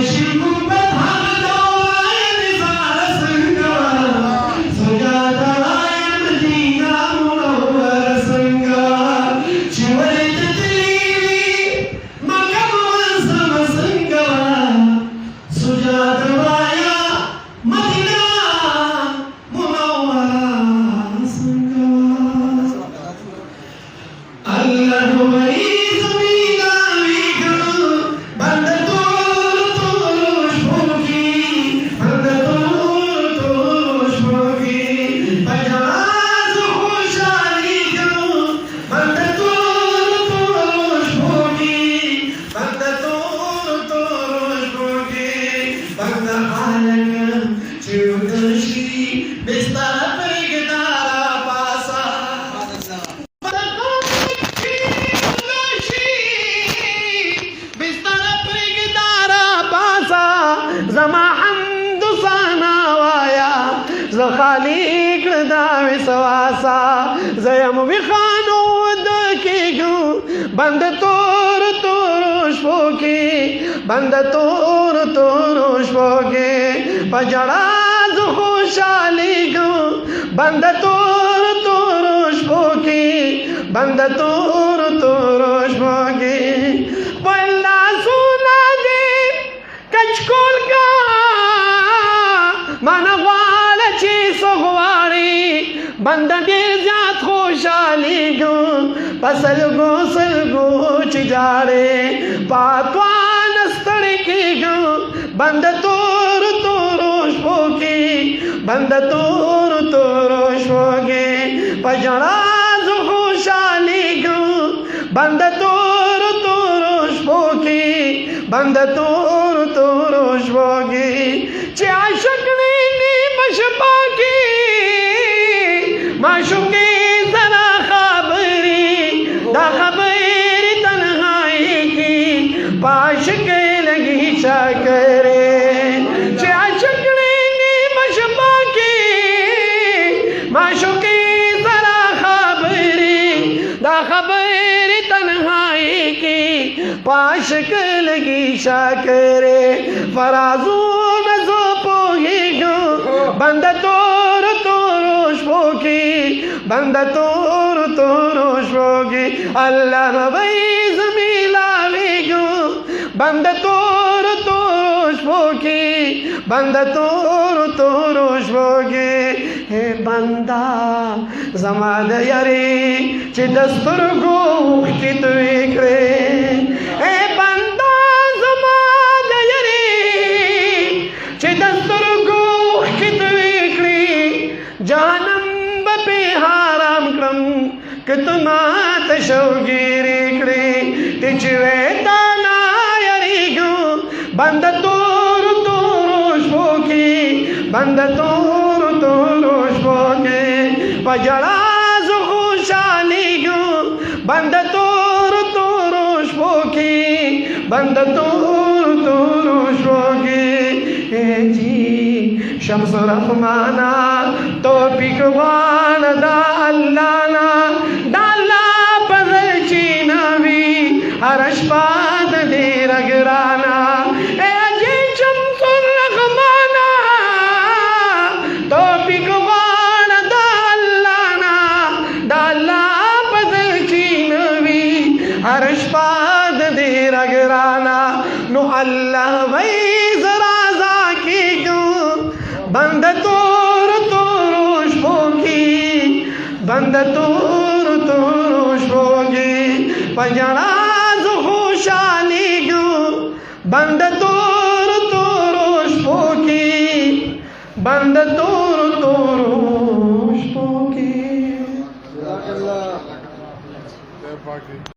Shilkum bet hamdo, زه خالق دا وسواسا زیم وی خانو د کېږو بند تور تور شپو کې بند تور تور شپو کې په ژړا زه خوشحالېږم بند تور تور شپو کې بند تور تور شپو کې خپل لاسونه دې کچکول کا مانه غواړه چې څه غواړې بنده ډېر زیات خوشحالېږم په سلګو سلګو چې جاړې پاتوان ستړی کېږم بنده تور تور شپو کې بنده تور تور شپو کې په ژړا زه خوشحالېږم بنده تور تور شپو کې بنده تور تور شپو کې چې عاشق نیږي په شپه کې معشوقې زره خبرې دا خبرې تنهایي کې په عاشق لګي چکرې چې عاشق نیږي په شپه کې معشوقې زره خبرې دا خبرې تنهایي کې په عاشق لګي چکرې فرازونه زه پوهېږم بنده تور تور شپو کې بنده تور تور شپو کې الله نبی زه میلاوېږم بنده تور تور شپو کې بنده تور تور شپو کې هې بنده زما د یارې چې د سترګو اوښکې تویې کړې هې بنده زما د یارې چې د سترګو اوښکې تویې کړې جهنم به پې حرام کړم که ته ماته شوګیرې کړې ته چې وې تا نه یارېږم بنده تور تور شپو کې بنده تور تور شپو کې په ژړا زه خوشحالېږم بنده تور تور شپو کې بنده تور تور شپو کې جی شمس رحمانا توفیق غواړه دا الله نه دا الله په زړه چې نه وي هره شپه د ډېره ګرانه جی شمس رحمانا توفیق غواړه دا الله نه دا الله په زړه چې نه وي هره شپه د ډېره ګرانه نو الله وایي بنده تور تور شپو کې بنده تور تور شپو کې په ژړا زه خوشحالېږم بنده تور تور شپو کې بنده تور تور شپو کې